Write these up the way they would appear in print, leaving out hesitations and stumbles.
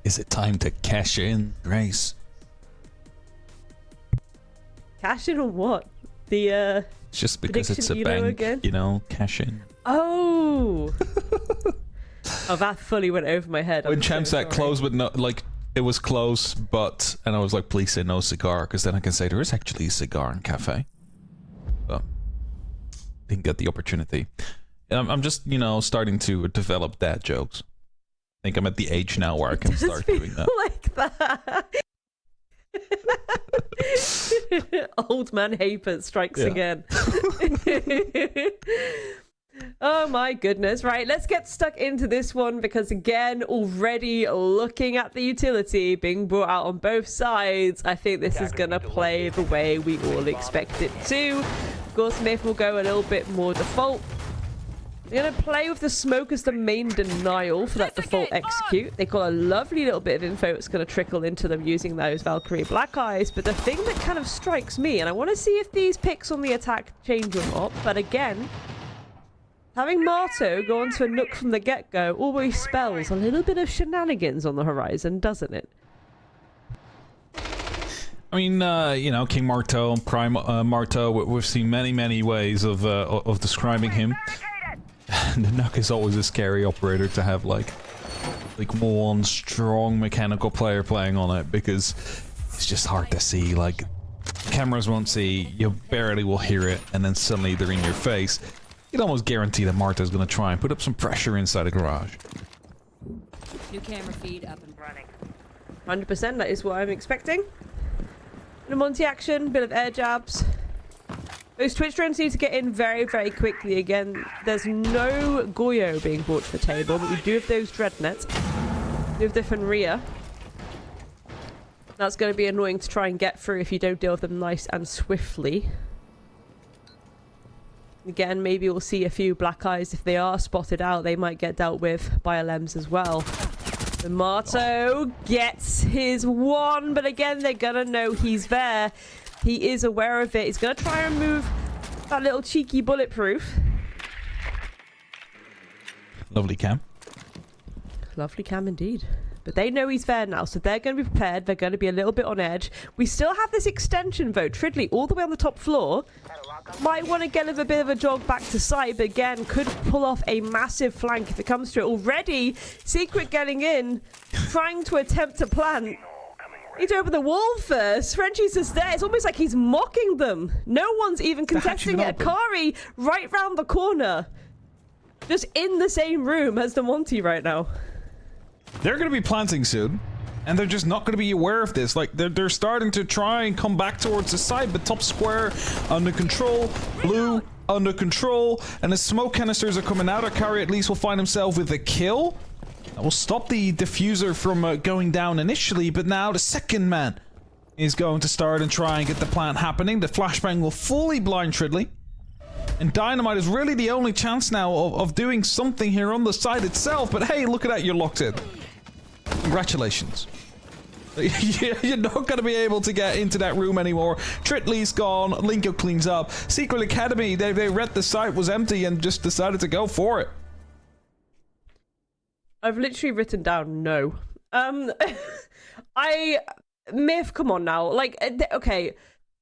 Is it time to cash in, Grace? Cash in on what? The Just because it's a bank, again? you know, cash in. Oh. Oh, that fully went over my head. When Champ said close, but not like it was close, but and I was like, please say no cigar, because then I can say there is actually a cigar and cafe. But didn't get the opportunity. And I'm just, you know, starting to develop dad jokes. I think I'm at the age now where I can start doing that. Like that. Old man Haper strikes again. Oh my goodness. Right, let's get stuck into this one because again, already looking at the utility being brought out on both sides, I think this is going to play the way we all expect it to. Of course, Myth will go a little bit more default. They're going to play with the smoke as the main denial for that default execute. They got a lovely little bit of info that's going to trickle into them using those Valkyrie Black Eyes. But the thing that kind of strikes me, and I want to see if these picks on the attack change or not, but again, having Marto go onto a Nook from the get-go always spells a little bit of shenanigans on the horizon, doesn't it? I mean, you know, King Marto, Prime Marto, we've seen many ways of describing him. The Nook is always a scary operator to have, like one strong mechanical player playing on it, because it's just hard to see. Like, cameras won't see, you barely will hear it, and then suddenly they're in your face. You'd almost guarantee that Marta's going to try and put up some pressure inside the garage. New camera feed up and running. 100%, that is what I'm expecting. Bit of Monty action, bit of air jabs. Those Twitch drones need to get in very quickly. Again, there's no Goyo being brought to the table, but we do have those Dreadnets. We have the Fenrir. That's going to be annoying to try and get through if you don't deal with them nice and swiftly. Again, maybe we'll see a few Black Eyes. If they are spotted out, they might get dealt with by LMs as well. The Marto gets his one, but again, they're going to know he's there. He is aware of it. He's going to try and remove that little cheeky bulletproof. Lovely cam. Lovely cam indeed. But they know he's there now, so they're going to be prepared. They're going to be a little bit on edge. We still have this extension, though. Tridley, all the way on the top floor. Might want to get a bit of a jog back to site, but again, could pull off a massive flank if it comes to it. Already, Secret getting in, trying to attempt to plant. Need to open the wall first. Frenchie's just there. It's almost like he's mocking them. No one's even contesting it. Akari right round the corner. Just in the same room as the Monty right now. They're going to be planting soon, and they're just not going to be aware of this. Like, they're starting to try and come back towards the side, but top square under control, blue under control, and the smoke canisters are coming out. Akari at least will find himself with a kill. That will stop the diffuser from going down initially, but now the second man is going to start and try and get the plant happening. The flashbang will fully blind Tridley. And Dynamite is really the only chance now of doing something here on the side itself. But hey, look at that, you're locked in. Congratulations. You're not going to be able to get into that room anymore. Tridley's gone, Linko cleans up. Secret Academy, they read the site was empty and just decided to go for it. I've literally written down no. Myth, come on now. Like, okay,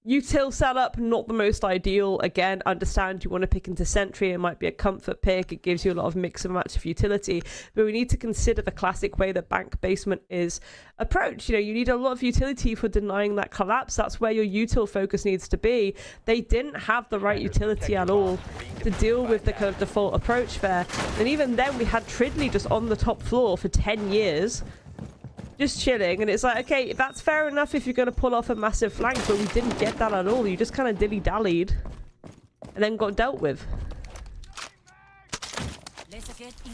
util setup, not the most ideal. Again, understand you want to pick into Sentry. It might be a comfort pick. It gives you a lot of mix and match of utility. But we need to consider the classic way that Bank Basement is approached. You know, you need a lot of utility for denying that collapse. That's where your util focus needs to be. They didn't have the right utility at all to deal with the kind of default approach there. And even then, we had Tridley just on the top floor for 10 years. Just chilling, and it's like, okay, that's fair enough if you're going to pull off a massive flank, but we didn't get that at all. You just kind of dilly-dallied and then got dealt with.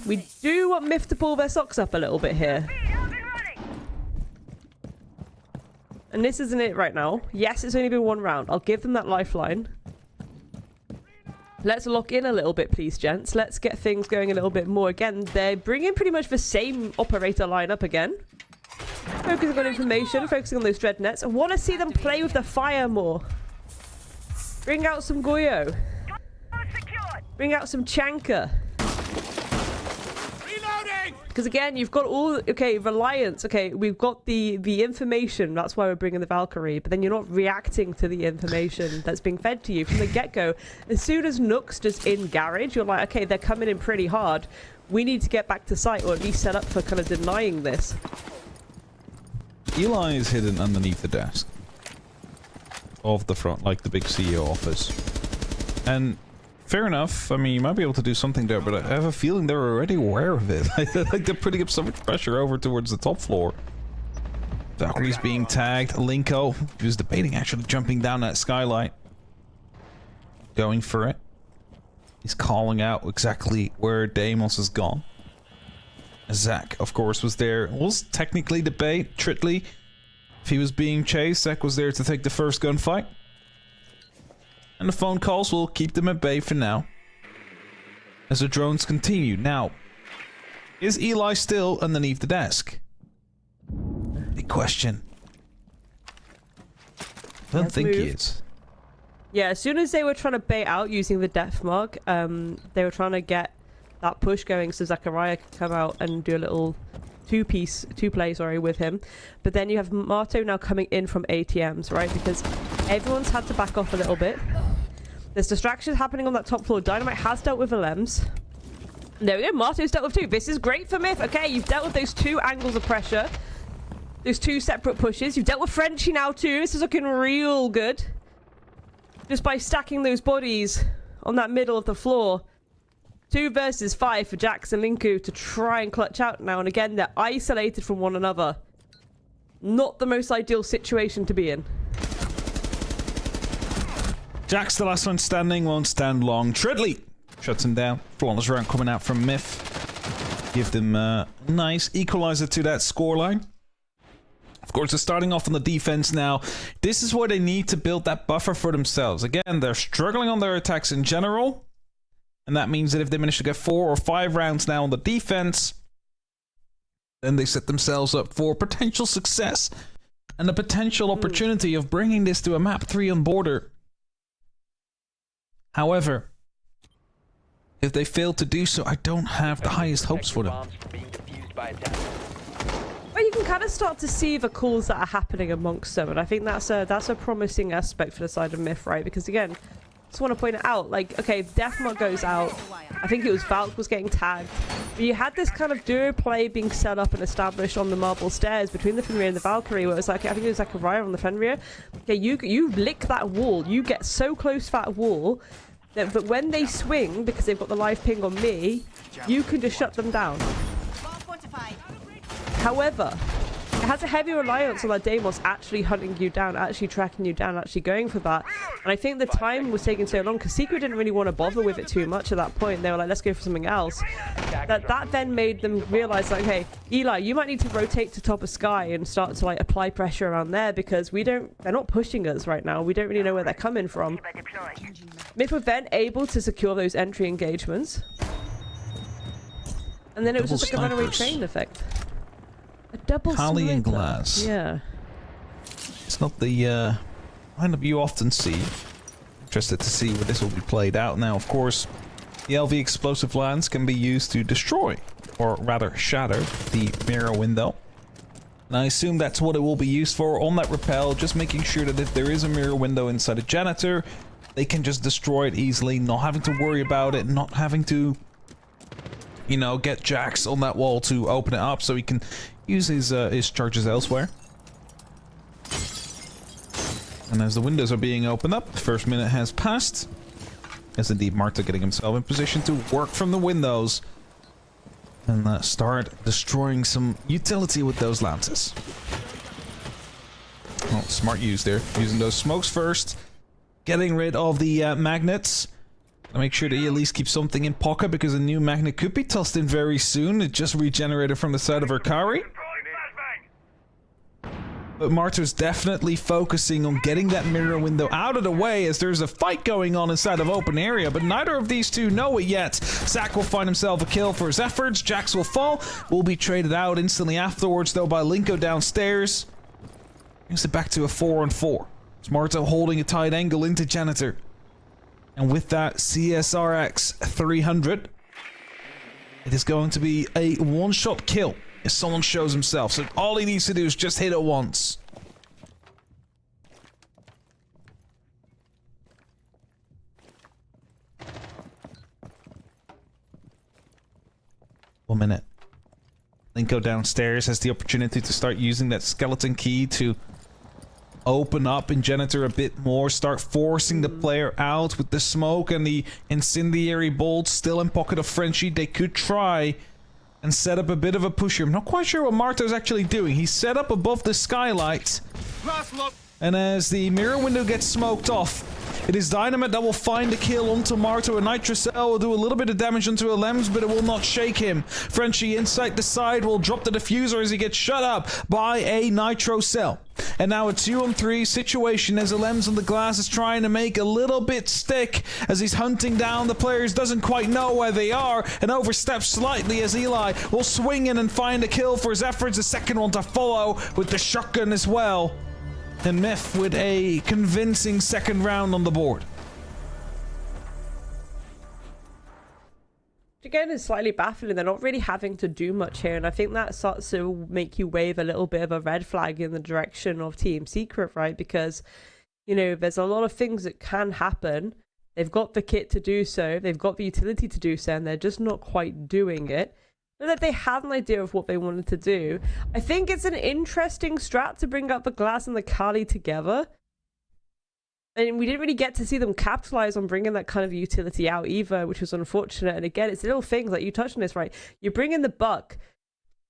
We do want Myth to pull their socks up a little bit here. And this isn't it right now. Yes, it's only been one round. I'll give them that lifeline. Let's lock in a little bit, please, gents. Let's get things going a little bit more. Again, they're bringing pretty much the same operator lineup again. Focusing on information, focusing on those Dreadnets. I want to see them play with the fire more. Bring out some Goyo. Bring out some Chanka. Because again, you've got all, okay, reliance, okay, we've got the information, that's why we're bringing the Valkyrie, but then you're not reacting to the information that's being fed to you from the get-go. As soon as Nook's just in garage, you're like, okay, they're coming in pretty hard. We need to get back to site, or at least set up for kind of denying this. Eli is hidden underneath the desk of the front, like the big CEO office. And fair enough, I mean, you might be able to do something there, but I have a feeling they're already aware of it. Like, they're putting up so much pressure over towards the top floor. Valkyrie's being tagged. Linko, he was debating actually jumping down that skylight. Going for it. He's calling out exactly where Deimos has gone. Zach, of course, was there. It was technically debate. Tritley, if he was being chased, Zach was there to take the first gunfight. And the phone calls will keep them at bay for now. As the drones continue. Now, is Eli still underneath the desk? Big question. I don't think he is. Yeah, as soon as they were trying to bait out using the death mark, they were trying to get that push going so Zachariah could come out and do a little two play with him. But then you have Marto now coming in from ATMs, right? Because everyone's had to back off a little bit. There's distractions happening on that top floor. Dynamite has dealt with Alems. There we go, Marto's dealt with two. This is great for Myth. Okay, you've dealt with those two angles of pressure. Those two separate pushes. You've dealt with Frenchie now too. This is looking real good. Just by stacking those bodies on that middle of the floor. 2 versus 5 for Jax and Linku to try and clutch out now. And again, they're isolated from one another. Not the most ideal situation to be in. Jax, the last one standing, won't stand long. Tritley shuts him down. Flawless round coming out from Myth. Give them a nice equalizer to that scoreline. Of course, they're starting off on the defense now. This is where they need to build that buffer for themselves. Again, they're struggling on their attacks in general. And that means that if they manage to get 4 or 5 rounds now on the defense, then they set themselves up for potential success. And the potential opportunity of bringing this to a map 3 on border. However, if they fail to do so, I don't have the highest hopes for them. Well, you can kind of start to see the calls that are happening amongst them, and I think that's a promising aspect for the side of Myth, right? Because again, just want to point it out, like, okay, Deathmark goes out. I think it was Valk was getting tagged. But you had this kind of duo play being set up and established on the marble stairs between the Fenrir and the Valkyrie, where it was like, I think it was like a Zachariah on the Fenrir. Okay, you lick that wall. You get so close to that wall that when they swing, because they've got the live ping on me, you can just shut them down. However, it has a heavy reliance on that Deimos actually hunting you down, actually tracking you down, actually going for that. And I think the time was taking so long because Secret didn't really want to bother with it too much at that point. They were like, let's go for something else. That then made them realize, like, okay, Eli, you might need to rotate to top of Sky and start to like apply pressure around there because they're not pushing us right now. We don't really know where they're coming from. Myth were then able to secure those entry engagements. And then it was just like a runaway train effect. A double Kali and sniper. Glass. Yeah. It's not the lineup you often see. Interested to see where this will be played out. Now, of course, the LV explosive lance can be used to destroy, or rather shatter, the mirror window. And I assume that's what it will be used for on that rappel, just making sure that if there is a mirror window inside a janitor, they can just destroy it easily, not having to worry about it, not having to, you know, get Jax on that wall to open it up so he can use his charges elsewhere. And as the windows are being opened up, the first minute has passed. As indeed Marta getting himself in position to work from the windows and start destroying some utility with those lances. Oh, smart use there. Using those smokes first. Getting rid of the magnets. Make sure that you at least keep something in pocket because a new magnet could be tossed in very soon. It just regenerated from the side of Arcari. But Marta's definitely focusing on getting that mirror window out of the way as there's a fight going on inside of open area, but neither of these two know it yet. Zach will find himself a kill for his efforts. Jax will fall. Will be traded out instantly afterwards though by Linko downstairs. Brings it back to a 4-on-4. It's Marta holding a tight angle into Janitor. And with that CSRX 300, It is going to be a one-shot kill if someone shows himself. So all he needs to do is just hit it once. One minute. Linko downstairs has the opportunity to start using that skeleton key to open up Ingenitor a bit more, start forcing the player out with the smoke and the incendiary bolts still in pocket of Frenchie. They could try and set up a bit of a push here. I'm not quite sure what Marto's actually doing. He's set up above the skylight, and as the mirror window gets smoked off, it is Dynamite that will find the kill onto Marto. A Nitrocell will do a little bit of damage onto Alems, but it will not shake him. Frenchie inside the side will drop the diffuser as he gets shut up by a Nitrocell. And now a 2-on-3 situation as Alems on the glass is trying to make a little bit stick as he's hunting down the players, doesn't quite know where they are, and oversteps slightly as Eli will swing in and find a kill for his efforts. The second one to follow with the shotgun as well. And Myth with a convincing second round on the board. Again, is slightly baffling. They're not really having to do much here, and I think that starts to make you wave a little bit of a red flag in the direction of Team Secret, right? Because, you know, there's a lot of things that can happen. They've got the kit to do so, they've got the utility to do so, and they're just not quite doing it. But that they had an idea of what they wanted to do. I think it's an interesting strat to bring up the glass and the Kali together. And we didn't really get to see them capitalize on bringing that kind of utility out either, which was unfortunate. And again, it's little things like you touched on this, right? You bring in the Buck.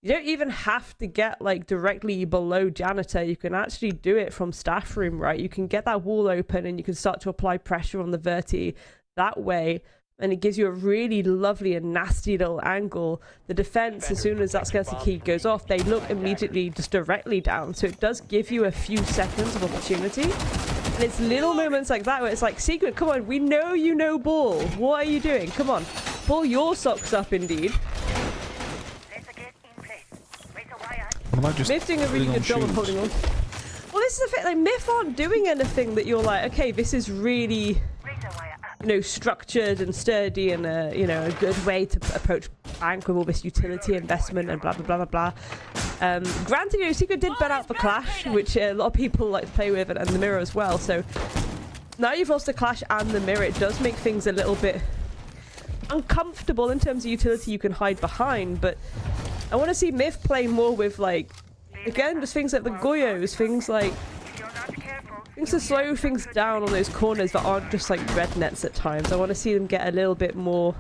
You don't even have to get like directly below Janitor. You can actually do it from staff room, right? You can get that wall open and you can start to apply pressure on the Verti that way. And it gives you a really lovely and nasty little angle. The defense, as soon as that skeleton key goes off, they look immediately just directly down. So it does give you a few seconds of opportunity. And it's little moments like that where it's like, Secret, come on, we know you know ball. What are you doing? Come on. Pull your socks up, indeed. Myth doing a really good job of holding on. Well, this is the thing, like, Myth aren't doing anything that you're like, okay, this is really, you know, structured and sturdy and you know, a good way to approach bank with all this utility investment and blah blah blah blah blah. Granted, you know, Secret did bet out the Clash, which a lot of people like to play with, and the Mirror as well. So now you've lost the Clash and the Mirror, it does make things a little bit uncomfortable in terms of utility you can hide behind. But I want to see Myth play more with, like, again, just things like the Goyos, things to slow things down on those corners that aren't just like red nets at times. I want to see them get a little bit more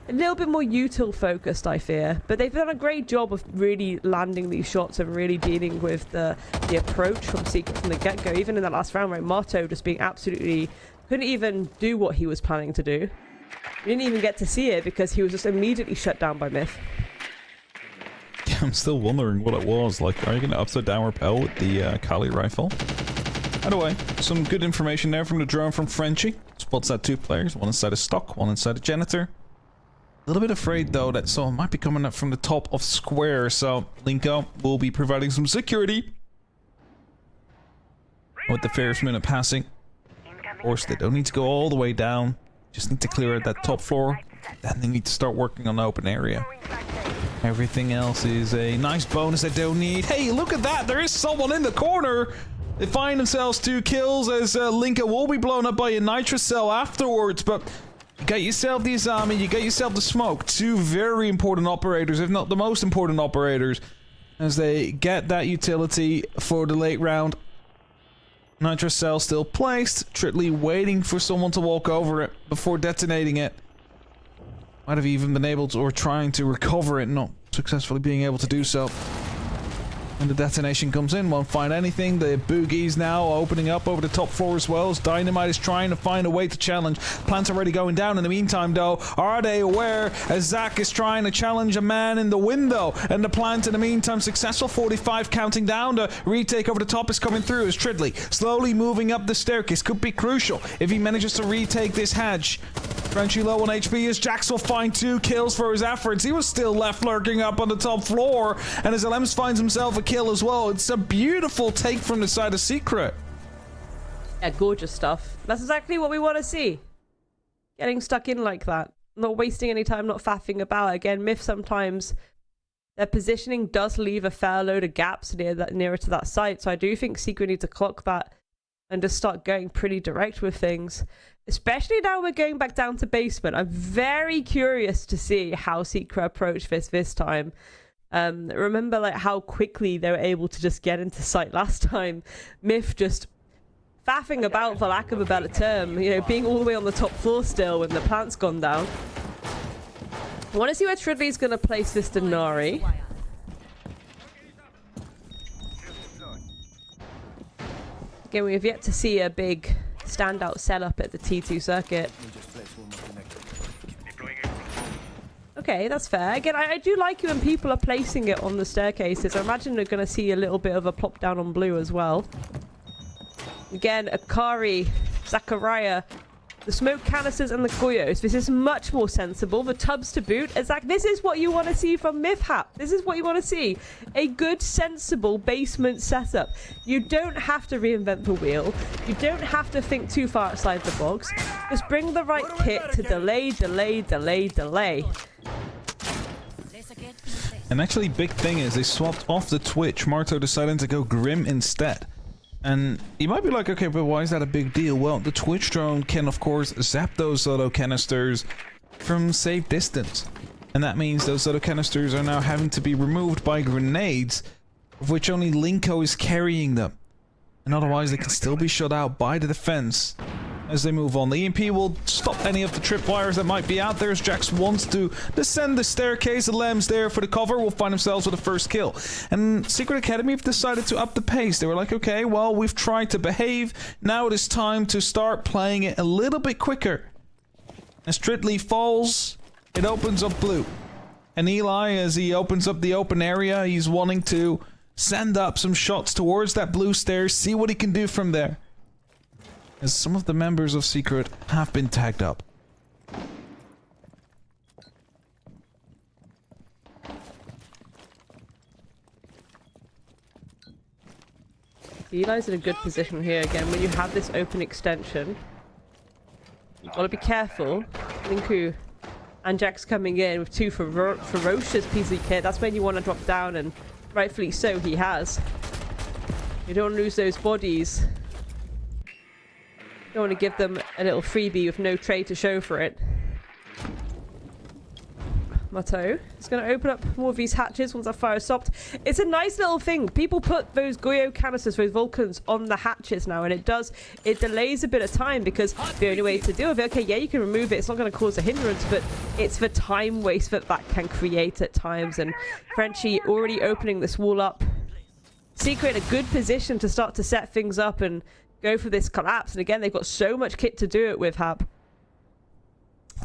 util focused, I fear. But they've done a great job of really landing these shots and really dealing with the approach from Secret from the get-go. Even in that last round, right, Marto just being absolutely, couldn't even do what he was planning to do. We didn't even get to see it because he was just immediately shut down by Myth. I'm still wondering what it was. Like, are you going to upside down repel with the Kali rifle? Anyway, some good information there from the drone from Frenchie. Spots out two players, one inside a stock, one inside a janitor. A little bit afraid though that someone might be coming up from the top of square, so Linko will be providing some security. With the Ferris minute passing. Of course, they don't need to go all the way down. Just need to clear out that top floor. Then they need to start working on the open area. Everything else is a nice bonus they don't need. Hey, look at that! There is someone in the corner! They find themselves 2 kills as Linka will be blown up by a Nitrocell afterwards, but you got yourself the Izami, you got yourself the smoke. 2 very important operators, if not the most important operators, as they get that utility for the late round. Nitrocell still placed, Tritley waiting for someone to walk over it before detonating it. Might have even been able to, or trying to recover it, not successfully being able to do so. And the detonation comes in, won't find anything. The boogies now opening up over the top floor as well as Dynamite is trying to find a way to challenge. Plant's already going down. In the meantime, though, are they aware as Zach is trying to challenge a man in the window? And the Plant, in the meantime, successful. 45 counting down. The retake over the top is coming through as Tridley slowly moving up the staircase. Could be crucial if he manages to retake this hatch. Frenchie low on HP as Jax will find 2 kills for his efforts. He was still left lurking up on the top floor, and as Alems finds himself a kill as well. It's a beautiful take from the side of Secret. Yeah, gorgeous stuff. That's exactly what we want to see. Getting stuck in like that. not wasting any time, not faffing about. Again, Myth sometimes their positioning does leave a fair load of gaps nearer to that site. So I do think Secret need to clock that and just start going pretty direct with things. Especially now we're going back down to basement. I'm very curious to see how Secret approach this time. Remember like how quickly they were able to just get into sight last time. Myth just faffing about, for lack of a better term, you know, being all the way on the top floor still when the plant's gone down. I want to see where Tridley's going to place this Denari. Again, we have yet to see a big standout setup at the T2 circuit. Okay, that's fair. Again, I do like it when people are placing it on the staircases. I imagine we're going to see a little bit of a plop down on blue as well. Again, Akari, Zachariah, the smoke canisters and the Goyos. This is much more sensible. The tubs to boot. Exactly. This is what you want to see from Mifhap. This is what you want to see. A good, sensible basement setup. You don't have to reinvent the wheel. You don't have to think too far outside the box. Just bring the right kit to delay. And actually, big thing is they swapped off the Twitch. Marto decided to go Grim instead. And you might be like, okay, but why is that a big deal? Well, the Twitch drone can, of course, zap those auto canisters from safe distance. And that means those auto canisters are now having to be removed by grenades, of which only Linko is carrying them. And otherwise, they can still be shut out by the defense as they move on. The EMP will stop any of the tripwires that might be out there as Jax wants to descend the staircase. The Lamb's there for the cover will find themselves with a first kill. And Secret Academy have decided to up the pace. They were like, okay, well, we've tried to behave. Now it is time to start playing it a little bit quicker. As Tridley falls, it opens up blue. And Eli, as he opens up the open area, he's wanting to send up some shots towards that blue stairs, see what he can do from there. As some of the members of Secret have been tagged up. Eli's in a good position here again. When you have this open extension, you've got to be careful. Linku and Jax coming in with two ferocious pieces of kit. That's when you want to drop down, and rightfully so he has. You don't lose those bodies. You don't want to give them a little freebie with no tray to show for it. Mato is going to open up more of these hatches once that fire is stopped. It's a nice little thing. People put those Goyo canisters, those Vulcans, on the hatches now, and it delays a bit of time, because the only way to deal with it, okay, yeah, you can remove it, it's not going to cause a hindrance, but it's the time waste that can create at times. And Frenchie already opening this wall up. Secret in a good position to start to set things up and go for this collapse. And again, they've got so much kit to do it with, Hap.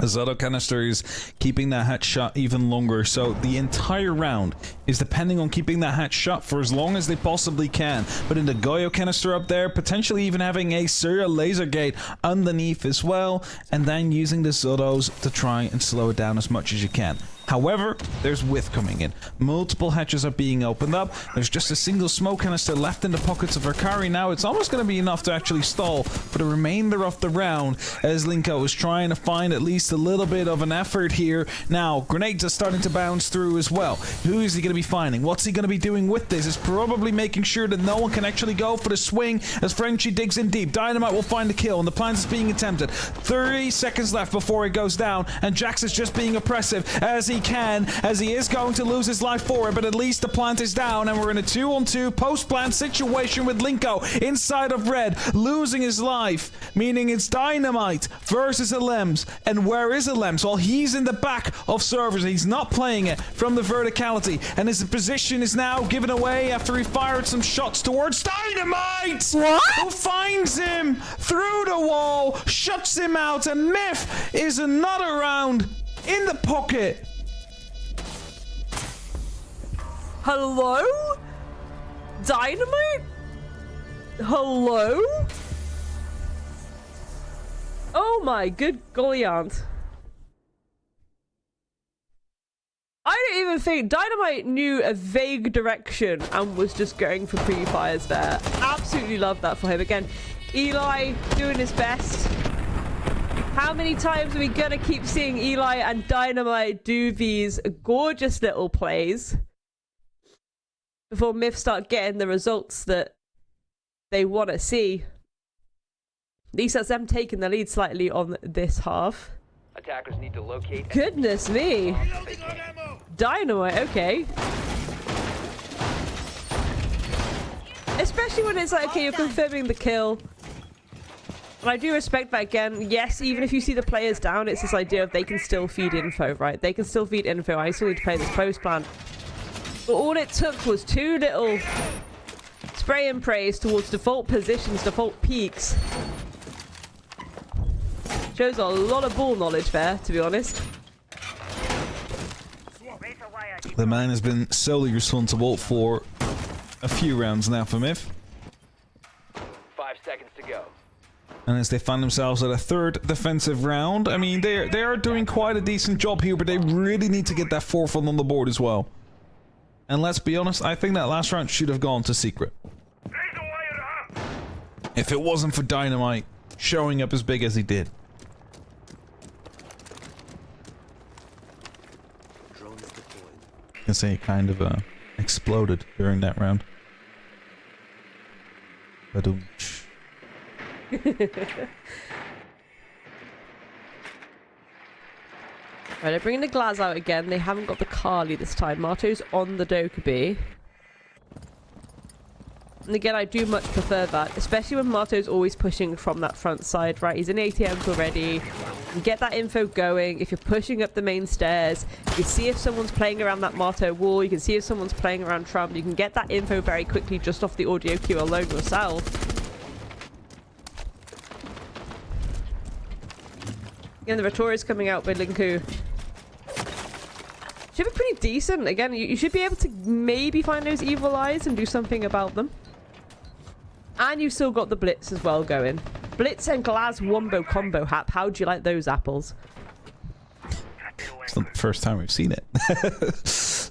Zato canister is keeping that hatch shut even longer, so the entire round is depending on keeping that hatch shut for as long as they possibly can. But in the Goyo canister up there, potentially even having a serial laser gate underneath as well, and then using the Zotos to try and slow it down as much as you can. However, there's width coming in. Multiple hatches are being opened up. There's just a single smoke canister left in the pockets of Akari now. It's almost going to be enough to actually stall for the remainder of the round, as Linko is trying to find at least a little bit of an effort here. Now, grenades are starting to bounce through as well. Who is he going to be finding? What's he going to be doing with this? Is probably making sure that no one can actually go for the swing as Frenchie digs in deep. Dynamite will find the kill, and the plan is being attempted. 30 seconds left before it goes down, and Jax is just being oppressive as he can, as he is going to lose his life for it, but at least the plant is down, and we're in a 2-on-2 post-plant situation with Linko inside of red, losing his life, meaning it's Dynamite versus Alems. And where is Alems? Well, he's in the back of servers. He's not playing it from the verticality, and his position is now given away after he fired some shots towards Dynamite! What? Who finds him through the wall, shuts him out, and Myth is another round in the pocket. Hello? Dynamite? Hello? Oh my good golly aunt. I don't even think Dynamite knew a vague direction and was just going for pre-fires there. Absolutely love that for him. Again, Eli doing his best. How many times are we gonna keep seeing Eli and Dynamite do these gorgeous little plays before Myth start getting the results that they want to see? At least that's them taking the lead slightly on this half. Attackers need to locate. Goodness me. Dynamite, okay. Especially when it's like, okay, you're confirming the kill. And I do respect that again. Yes, even if you see the players down, it's this idea of they can still feed info, right? They can still feed info. I still need to play this post plan. But all it took was 2 little spray and prays towards default positions, default peaks. Shows a lot of ball knowledge there, to be honest. The man has been solely responsible for a few rounds now for Myth. 5 seconds to go. And as they find themselves at a 3rd defensive round, I mean, they are doing quite a decent job here, but they really need to get that 4th one on the board as well. And let's be honest, I think that last round should have gone to Secret. If it wasn't for Dynamite showing up as big as he did. I can say it kind of exploded during that round. Ba-doom. Right, they're bringing the Glaz out again. They haven't got the Carly this time. Marto's on the Dokkaebi. And again, I do much prefer that, especially when Marto's always pushing from that front side, right? He's in ATMs already. You get that info going. If you're pushing up the main stairs, you can see if someone's playing around that Marto wall. You can see if someone's playing around Trump. You can get that info very quickly just off the audio queue alone yourself. Again, the Vittoria's coming out with Linku. Should be pretty decent. Again, you should be able to maybe find those evil eyes and do something about them. And you've still got the Blitz as well going. Blitz and Glaz Wombo combo hap. How do you like those apples? It's not the first time we've seen it.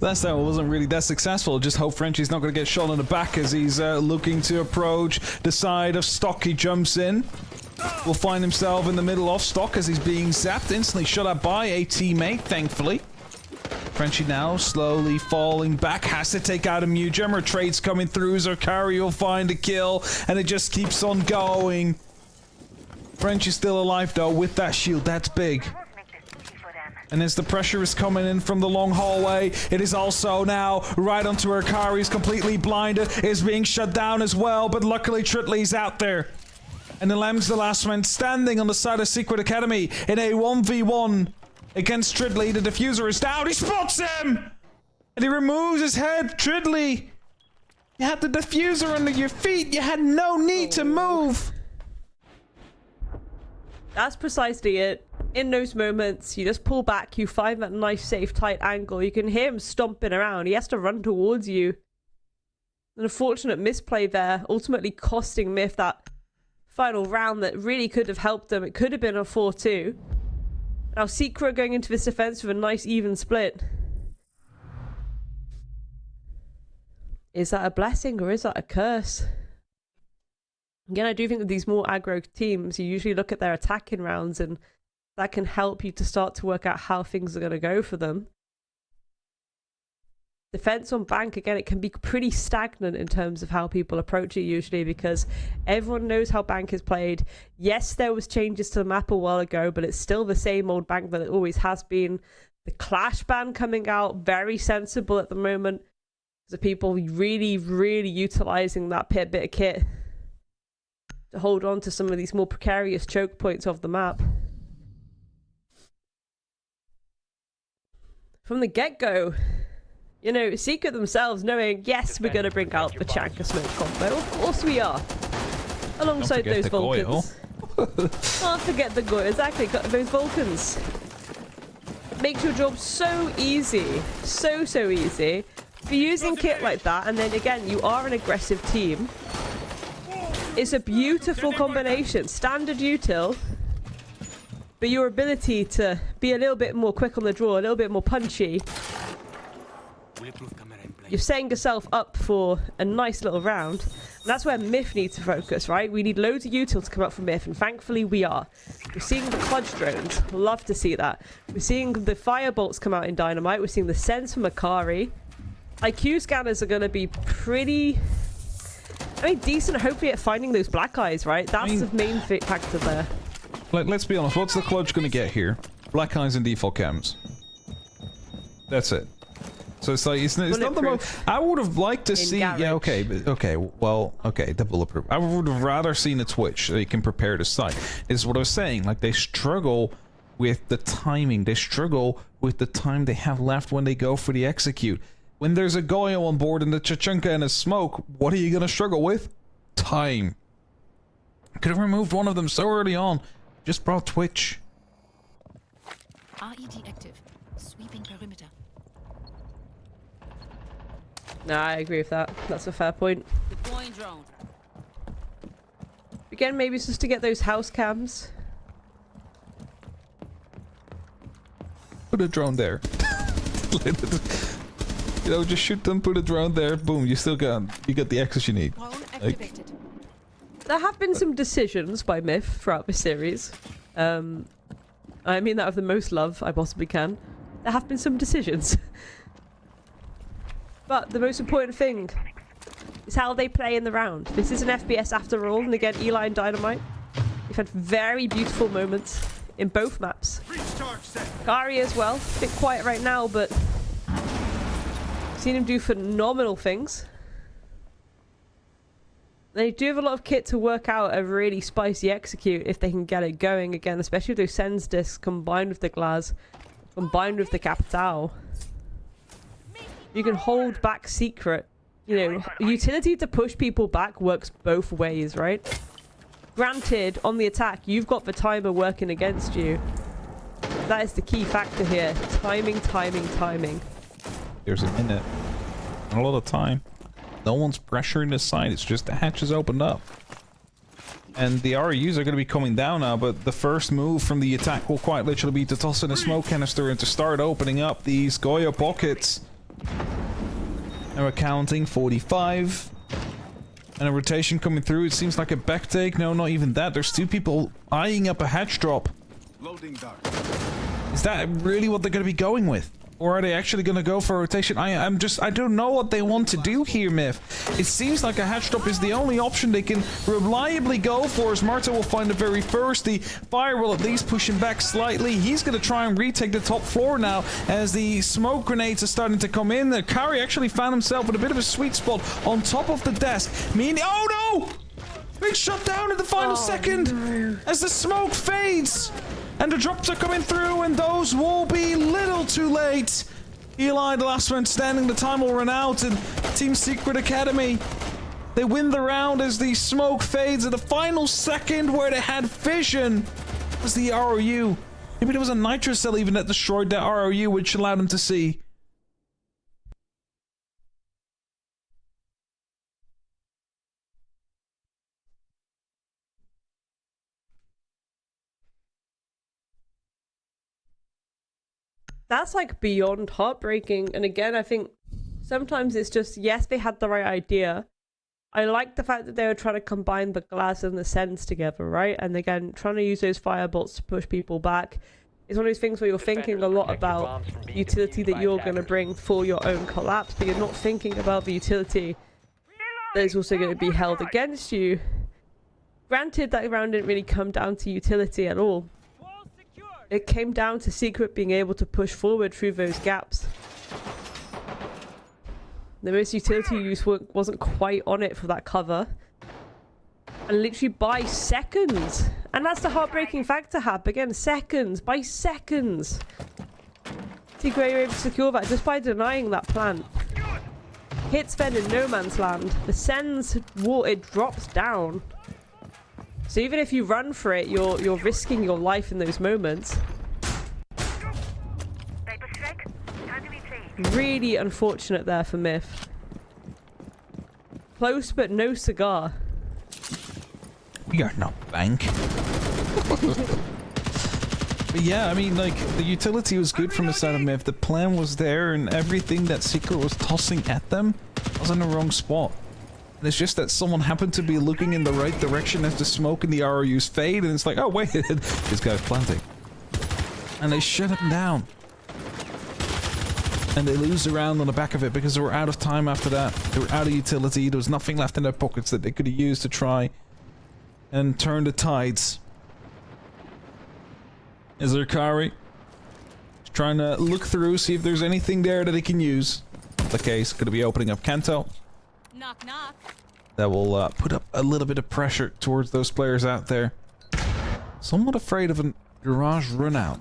Last time it wasn't really that successful. Just hope Frenchie's not going to get shot in the back as he's looking to approach the side of Stock. He jumps in. Will find himself in the middle of Stock as he's being zapped. Instantly shot at by a teammate, thankfully. Frenchie now slowly falling back, has to take out a Mewgem. Her trade's coming through. Zerkari will find a kill, and it just keeps on going. Frenchie's still alive though with that shield. That's big. And as the pressure is coming in from the long hallway, it is also now right onto Zerkari. He's completely blinded, is being shut down as well, but luckily Tritley's out there. And Lem's the last man standing on the side of Secret Academy in a 1v1 against Tridley. The diffuser is down. He spots him! And he removes his head. Tridley, you had the diffuser under your feet. You had no need to move. That's precisely it. In those moments, you just pull back. You find that nice, safe, tight angle. You can hear him stomping around. He has to run towards you. An unfortunate misplay there, ultimately costing Myth that final round that really could have helped them. It could have been a 4-2. Now Secret going into this defense with a nice even split. Is that a blessing or is that a curse? Again, I do think with these more aggro teams, you usually look at their attacking rounds and that can help you to start to work out how things are going to go for them. Defense on Bank, again, it can be pretty stagnant in terms of how people approach it usually because everyone knows how Bank is played. Yes, there was changes to the map a while ago, but it's still the same old Bank that it always has been. The Clash ban coming out, very sensible at the moment. The people really, really utilizing that bit of kit to hold on to some of these more precarious choke points of the map. From the get-go, you know, Secret themselves knowing, yes, we're going to bring out the Chanka Smoke combo. Of course we are. Alongside those Vulcans. Can't forget the Goyle. Exactly, those Vulcans. Makes your job so easy. So easy. For using kit like that, and then again, you are an aggressive team. It's a beautiful combination. Standard util, but your ability to be a little bit more quick on the draw, a little bit more punchy, you're setting yourself up for a nice little round. And that's where Myth needs to focus, right? We need loads of util to come up from Myth, and thankfully we are. We're seeing the Clutch drones. Love to see that. We're seeing the Firebolts come out in Dynamite. We're seeing the Sense from Akari. IQ scanners are going to be pretty... decent, hopefully, at finding those black eyes, right? That's the main factor there. Let's be honest, what's the Clutch going to get here? Black eyes and default cams. That's it. So it's like, it's not the most... I would have liked to see... garage. Yeah, okay, the bulletproof. I would have rather seen a Twitch so you can prepare to sight. Is what I was saying. Like, they struggle with the timing. They struggle with the time they have left when they go for the execute. When there's a Goyo on board and the Chachunka and a smoke, what are you going to struggle with? Time. Could have removed one of them so early on. Just brought Twitch. RED active. Sweeping perimeter. Nah, I agree with that. That's a fair point. Deploying drone. Again, maybe it's just to get those house cams. Put a drone there. You know, just shoot them, put a drone there, boom, you got the access you need. Drone activated. There have been some decisions by Myth throughout this series. I mean that with the most love I possibly can. There have been some decisions. But the most important thing is how they play in the round. This is an FPS after all, and again, Eli and Dynamite. We've had very beautiful moments in both maps. Kari as well, a bit quiet right now, but seen him do phenomenal things. They do have a lot of kit to work out a really spicy execute if they can get it going again, especially with those Sens discs combined with the Glaz, combined with the Capital. You can hold back Secret. You know, utility to push people back works both ways, right? Granted, on the attack, you've got the timer working against you. That is the key factor here. Timing, timing, timing. There's a minute. And a lot of time. No one's pressuring the side, it's just the hatches opened up. And the RUs are going to be coming down now, but the first move from the attack will quite literally be to toss in a smoke canister and to start opening up these Goyo pockets. And we're counting 45. And a rotation coming through, it seems like a back take. No, not even that. There's two people eyeing up a hatch drop. Is that really what they're going to be going with? Or are they actually going to go for a rotation? I don't know what they want to do here, Myth. It seems like a hatch drop is the only option they can reliably go for, as Marta will find the very first. The fire will at least push him back slightly. He's going to try and retake the top floor now as the smoke grenades are starting to come in. Kari actually found himself with a bit of a sweet spot on top of the desk. Meaning, oh no! Big shut down in the final second as the smoke fades. And the drops are coming through, and those will be little too late. Eli, the last one standing, the time will run out, and Team Secret Academy, they win the round as the smoke fades at the final second where they had vision. Was the ROU. Maybe there was a nitro cell even that destroyed that ROU, which allowed them to see. That's like beyond heartbreaking. And again, I think sometimes it's just, yes, they had the right idea. I like the fact that they were trying to combine the Glaz and the Sens together, right? And again, trying to use those firebolts to push people back. It's one of those things where you're thinking a lot about utility that you're going to bring for your own collapse, but you're not thinking about the utility that is also going to be held against you. Granted, that round didn't really come down to utility at all. It came down to Secret being able to push forward through those gaps. The most utility use wasn't quite on it for that cover. And literally by seconds. And that's the heartbreaking factor, Hab. Again, seconds. By seconds. Secret were able to secure that just by denying that plant. Hits then in no man's land. The Sen's wall, it drops down. So even if you run for it, you're risking your life in those moments. Really unfortunate there for Myth. Close but no cigar. We are not bank. But yeah, I mean, like, the utility was good from the side of Myth. The plan was there, and everything that Secret was tossing at them was in the wrong spot. And it's just that someone happened to be looking in the right direction as the smoke and the ROUs fade, and it's like, oh wait, this guy's planting. And they shut him down. And they lose the round on the back of it because they were out of time after that. They were out of utility. There was nothing left in their pockets that they could have used to try and turn the tides. Is there Kari? Trying to look through, see if there's anything there that he can use. Not the case. Going to be opening up Kanto. Knock, knock. That will put up a little bit of pressure towards those players out there. Somewhat afraid of a garage run out.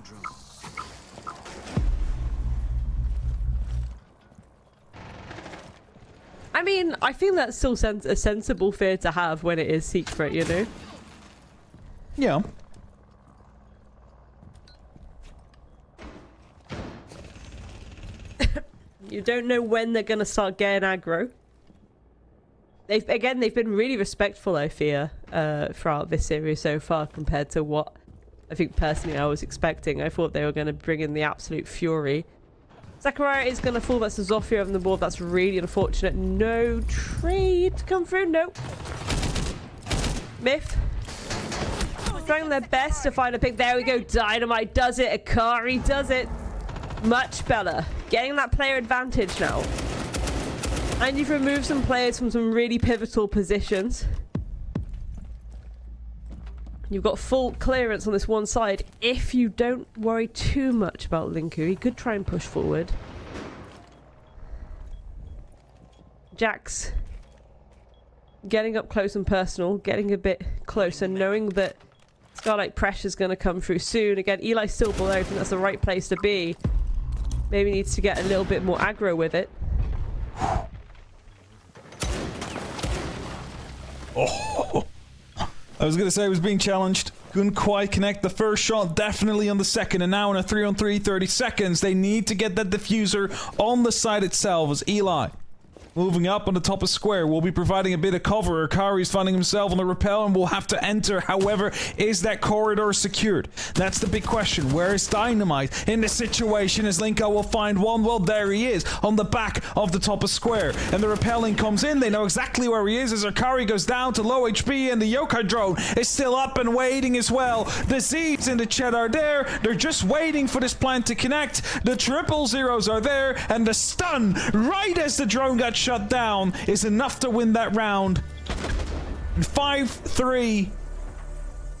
I mean, I think that's still a sensible fear to have when it is Secret, you know? Yeah. You don't know when they're gonna start getting aggro. They've been really respectful, I fear, throughout this series so far compared to what I think personally I was expecting. I thought they were going to bring in the absolute fury. Zachariah is going to fall. That's a Zofia on the board. That's really unfortunate. No trade to come through. Nope. Myth. Trying their best to find a pick. There we go. Dynamite does it. Akari does it. Much better. Getting that player advantage now. And you've removed some players from some really pivotal positions. You've got full clearance on this one side. If you don't worry too much about Linku, he could try and push forward. Jax getting up close and personal, getting a bit closer, knowing that Starlight pressure's going to come through soon. Again, Eli's still below. I think that's the right place to be. Maybe needs to get a little bit more aggro with it. Oh, I was gonna say I was being challenged. Couldn't quite connect the first shot, definitely on the second, and now in a 3-on-3, 30 seconds, they need to get that diffuser on the side itself as Eli moving up on the top of square. Will be providing a bit of cover. Akari's finding himself on the rappel and will have to enter. However, is that corridor secured? That's the big question. Where is Dynamite in this situation as Linko will find one? Well, there he is on the back of the top of square. And the rappelling comes in. They know exactly where he is as Akari goes down to low HP and the Yokai drone is still up and waiting as well. The Z's in the chat are there. They're just waiting for this plant to connect. The 000s are there and the stun right as the drone got shut down is enough to win that round. 5-3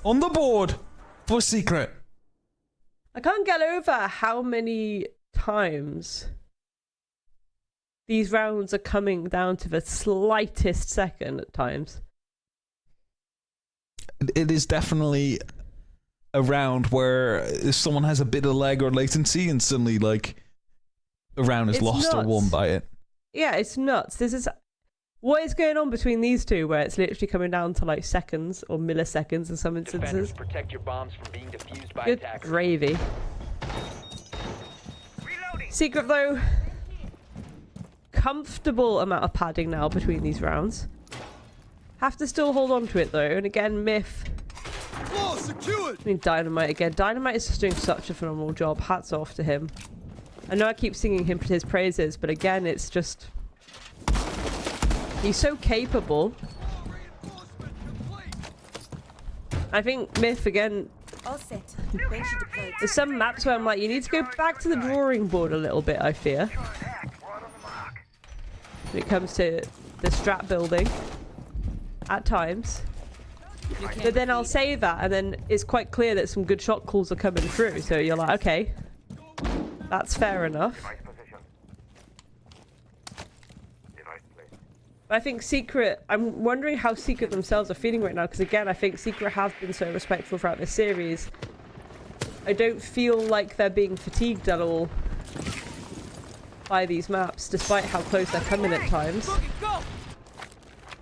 on the board for Secret. I can't get over how many times these rounds are coming down to the slightest second at times. It is definitely a round where if someone has a bit of lag or latency and suddenly like a round is lost or won by it. Yeah, it's nuts. This is what is going on between these two, where it's literally coming down to like seconds or milliseconds in some instances. Defenders, protect your bombs from being defused by Good attackers. gravy. Secret though, comfortable amount of padding now between these rounds. Have to still hold on to it though, and again, Myth. I mean, Dynamite again. Dynamite is just doing such a phenomenal job. Hats off to him. I know I keep singing him his praises, but again, it's just... he's so capable. I think Myth, again... All set. Range deployed. There's some maps where I'm like, you need to go back to the drawing board a little bit, I fear. When it comes to the strat building. At times. But then I'll say that, and then it's quite clear that some good shot calls are coming through, so you're like, okay. That's fair enough. But I think Secret... I'm wondering how Secret themselves are feeling right now, because again, I think Secret have been so respectful throughout this series. I don't feel like they're being fatigued at all by these maps, despite how close they're coming at times.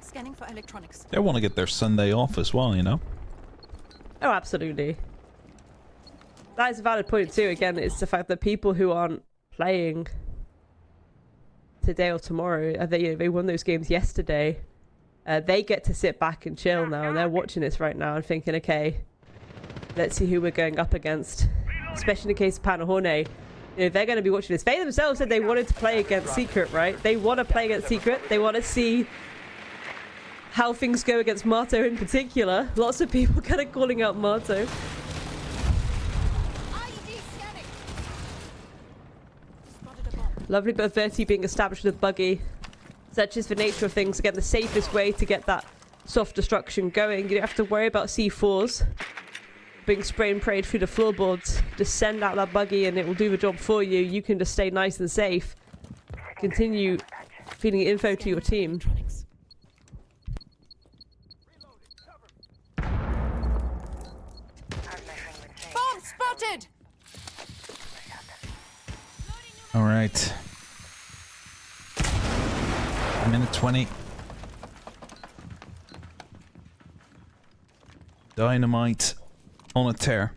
Scanning for electronics. They want to get their Sunday off as well, you know? Oh, absolutely. That is a valid point too. Again, it's the fact that people who aren't playing today or tomorrow, they won those games yesterday. They get to sit back and chill now, and they're watching this right now and thinking, okay, let's see who we're going up against. especially in the case of Panahorne. You know, they're going to be watching this. They themselves said they wanted to play against Secret, right? They want to play against Secret. They want to see how things go against Marto in particular. Lots of people kind of calling out Marto. Lovely bit of 30 being established with Buggy. Such is the nature of things. Again, the safest way to get that soft destruction going. You don't have to worry about C4s being spray and prayed through the floorboards. Just send out that Buggy and it will do the job for you. You can just stay nice and safe. Continue feeding info to your team. Bomb spotted! All right. Minute 20. Dynamite on a tear.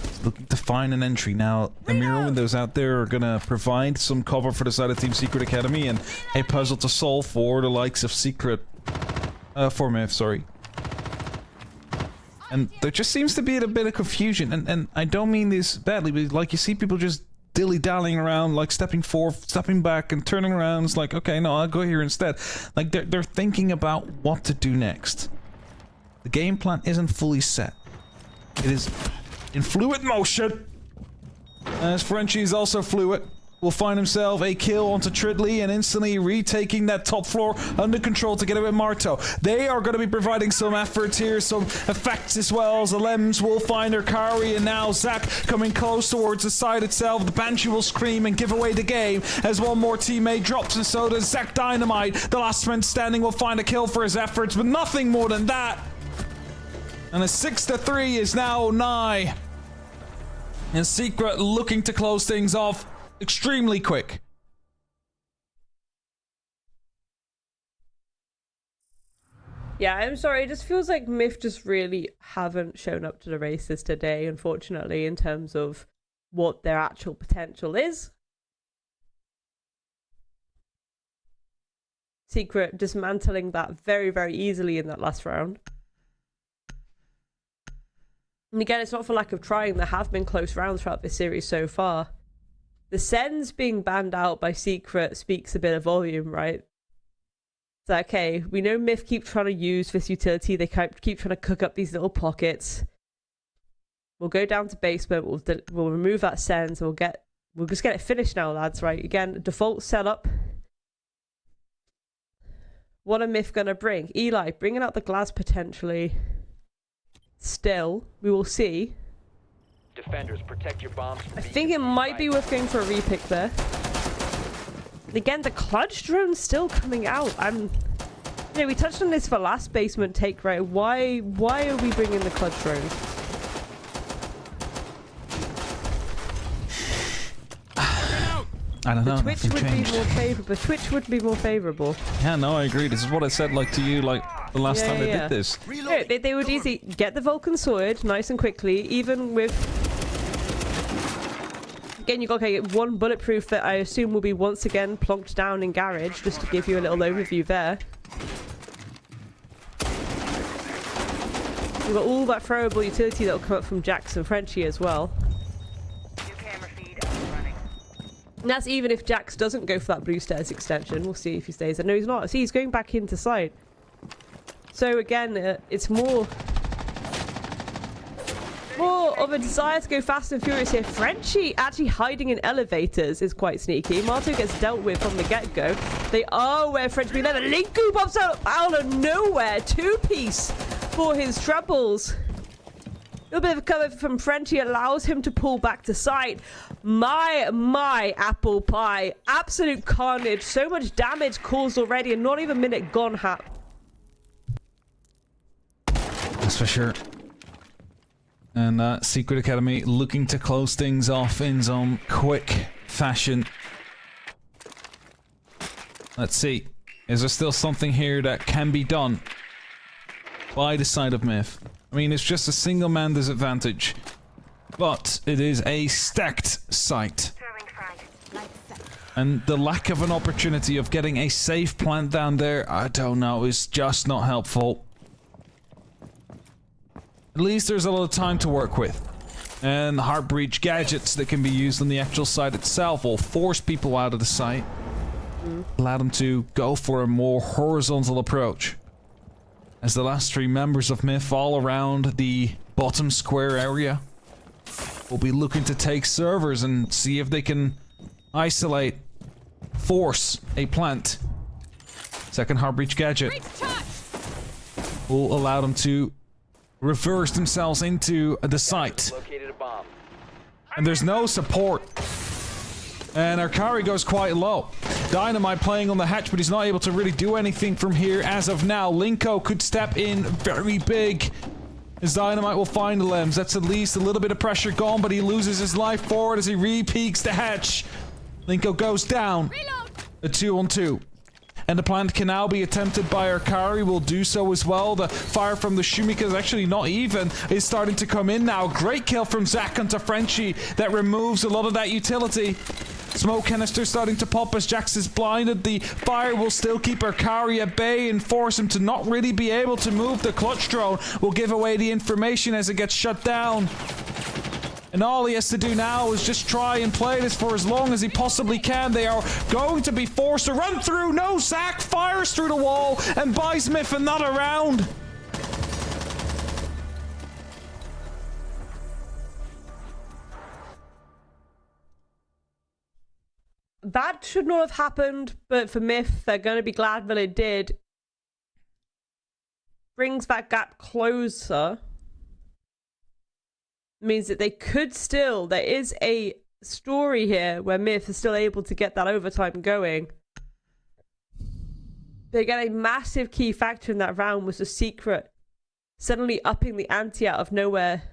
He's looking to find an entry now. The mirror windows out there are gonna provide some cover for the side of Team Secret Academy and a puzzle to solve for the likes of Secret. For Myth, sorry. And there just seems to be a bit of confusion, and I don't mean this badly, but like you see people just dilly-dallying around, like stepping forth, stepping back, and turning around. It's like, okay, no, I'll go here instead. Like, they're thinking about what to do next. The game plan isn't fully set. It is in fluid motion. As Frenchie is also fluid, will find himself a kill onto Tridley and instantly retaking that top floor under control together with Marto. They are going to be providing some efforts here, some effects as well, as the Lems will find their Kari, and now Zach coming close towards the side itself. The Banshee will scream and give away the game as one more teammate drops, and so does Zach Dynamite. The last man standing will find a kill for his efforts, but nothing more than that. And a 6-3 is now nigh. And Secret looking to close things off extremely quick. Yeah, I'm sorry. It just feels like Myth just really haven't shown up to the races today, unfortunately, in terms of what their actual potential is. Secret dismantling that very, very easily in that last round. And again, it's not for lack of trying. There have been close rounds throughout this series so far. The Sens being banned out by Secret speaks a bit of volume, right? So, okay, we know Myth keep trying to use this utility. They keep trying to cook up these little pockets. We'll go down to basement. We'll remove that Sens. We'll just get it finished now, lads, right? Again, default setup. What are Myth gonna bring? Eli, bringing out the glass potentially. Still, we will see. Defenders, protect your bombs from I being think it defused might by be worth going for a repick there. Again, the clutch drone's still coming out. We touched on this for last basement take, right? Why are we bringing the clutch drone? I don't know. Twitch would be more favorable. Twitch would be more favorable. Yeah, no, I agree. This is what I said, like, to you, like, the last time they did this. No, they would easily get the Vulcan sword nice and quickly, even with... Again, you got to get one bulletproof that I assume will be once again plonked down in garage, just to give you a little overview there. You've got all that throwable utility that will come up from Jax and Frenchie as well. And that's even if Jax doesn't go for that blue stairs extension. We'll see if he stays there. No, he's not. See, he's going back into sight. So again, it's more of a desire to go fast and furious here. Frenchie actually hiding in elevators is quite sneaky. Marto gets dealt with from the get-go. They are where Frenchie being there. Linku pops out of nowhere. Two-piece for his troubles. A little bit of cover from Frenchie allows him to pull back to sight. My apple pie. Absolute carnage. So much damage caused already and not even a minute gone, Hap. That's for sure. And Secret Academy looking to close things off in some quick fashion. Let's see. Is there still something here that can be done by the side of Myth? I mean, it's just a single man disadvantage, but it is a stacked site. And the lack of an opportunity of getting a safe plant down there, I don't know, is just not helpful. At least there's a lot of time to work with. And heart breach gadgets that can be used on the actual site itself will force people out of the site. Allow them to go for a more horizontal approach. As the last 3 members of MIF all around the bottom square area will be looking to take servers and see if they can isolate, force a plant. Second heart breach gadget will allow them to reverse themselves into the site. Located a bomb. And there's no support. And our carry goes quite low. Dynamite playing on the hatch, but he's not able to really do anything from here as of now. Linko could step in very big. As Dynamite will find the limbs. That's at least a little bit of pressure gone, but he loses his life forward as he re-peeks the hatch. Linko goes down. Reload. A 2-on-2. And the plant can now be attempted by Arkari, will do so as well. The fire from the Shumika is actually not even, is starting to come in now. Great kill from Zach onto Frenchie. That removes a lot of that utility. Smoke canister starting to pop as Jax is blinded. The fire will still keep Arkari at bay and force him to not really be able to move. The clutch drone will give away the information as it gets shut down. And all he has to do now is just try and play this for as long as he possibly can. They are going to be forced to run through. No, Zach fires through the wall and buys Miff another round. That should not have happened, but for Myth, they're going to be glad that it did. Brings that gap closer. Means that they could still, there is a story here where Myth is still able to get that overtime going. But again, a massive key factor in that round was the secret suddenly upping the ante out of nowhere.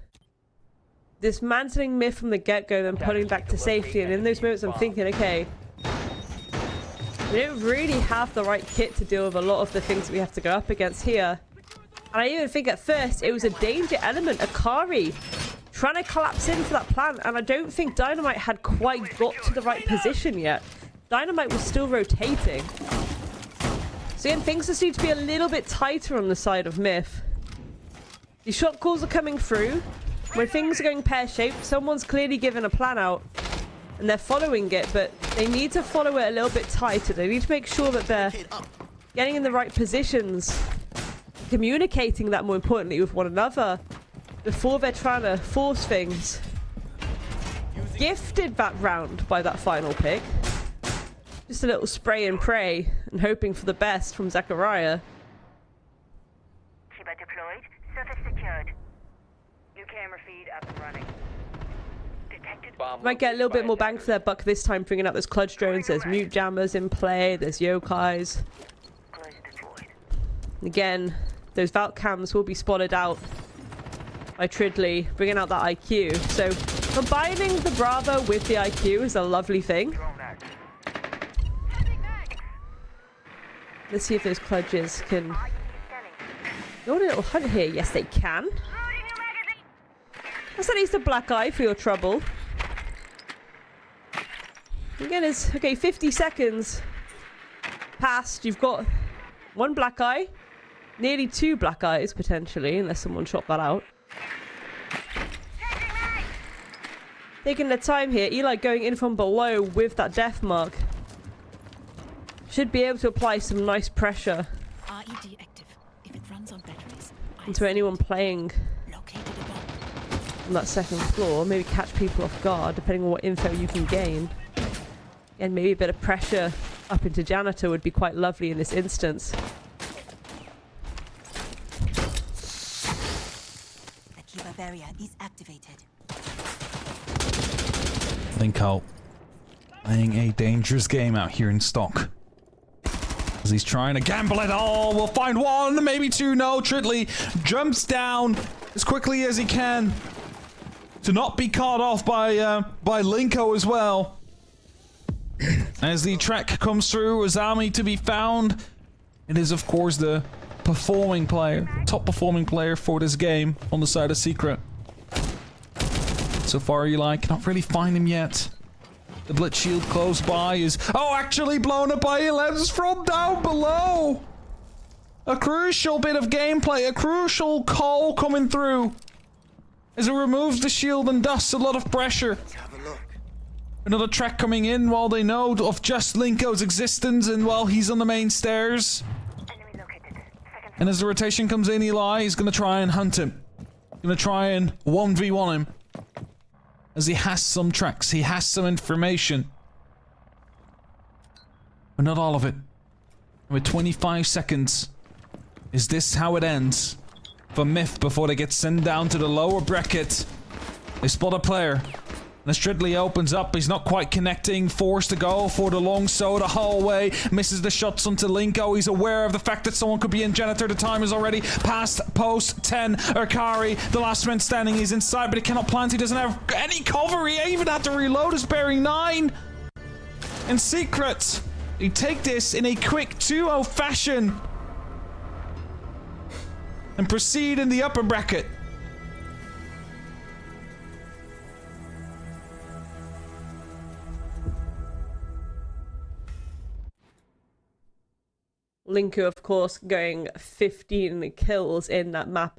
Dismantling Myth from the get-go, then pulling back to safety. And in those moments I'm thinking, okay, we don't really have the right kit to deal with a lot of the things that we have to go up against here. And I even think at first it was a danger element, Akari trying to collapse into that plant, and I don't think Dynamite had quite got to the right position yet. Dynamite was still rotating. So again, things just need to be a little bit tighter on the side of Myth. The shot calls are coming through. When things are going pear-shaped, someone's clearly given a plan out, and they're following it, but they need to follow it a little bit tighter. They need to make sure that they're getting in the right positions, communicating that more importantly with one another, before they're trying to force things. Gifted that round by that final pick. Just a little spray and pray and hoping for the best from Zachariah. Chiba deployed, surface secured. New camera feed up and running. Detected. Bomb Might get a little located bit more by bang for their buck this time, bringing out those clutch drones. There's mute jammers in play, there's yokais. Close deployed. Again, those Valk cams will be spotted out by Tridley, bringing out that IQ. So combining the Bravo with the IQ is a lovely thing. Drone out. Let's see if those clutches can Scanning. go on a little hunt here. Yes, they can. Loading new magazine. That's at least a black eye for your trouble. Again, it's okay. 50 seconds passed. You've got one black eye, nearly 2 black eyes potentially, unless someone shot that out. Taking their time here. Eli going in from below with that death mark. Should be able to apply some nice pressure RED active. If it runs on batteries. into anyone playing Located a bomb. on that second floor. Maybe catch people off guard, depending on what info you can gain. And maybe a bit of pressure up into Janitor would be quite lovely in this instance. The Kiba barrier is activated. Linko playing a dangerous game out here in stock. As he's trying to gamble it all. We'll find 1, maybe 2. No, Tridley jumps down as quickly as he can to not be caught off by Linko as well. As the track comes through, Azami to be found. It is, of course, the performing player, top performing player for this game on the side of Secret. So far, Eli cannot really find him yet. The blitz shield close by is... Oh, actually blown up by 11s from down below! A crucial bit of gameplay, a crucial call coming through as it removes the shield and dusts a lot of pressure. Another track coming in while they know of just Linko's existence and while he's on the main stairs. Enemy located. Second And as the rotation comes in, Eli is going to try and hunt him. Going to try and 1v1 him. As he has some tracks, he has some information. But not all of it. With 25 seconds, is this how it ends? For Myth before they get sent down to the lower bracket. They spot a player. And Stridley opens up, he's not quite connecting, forced to go for the long soda hallway, misses the shots onto Linko, he's aware of the fact that someone could be in Janitor, the time is already past post 10, Urkari, the last man standing, he's inside but he cannot plant, he doesn't have any cover, he even had to reload his bearing 9! In secret, he take this in a quick 2-0 fashion and proceed in the upper bracket. Linku, of course, going 15 kills in that map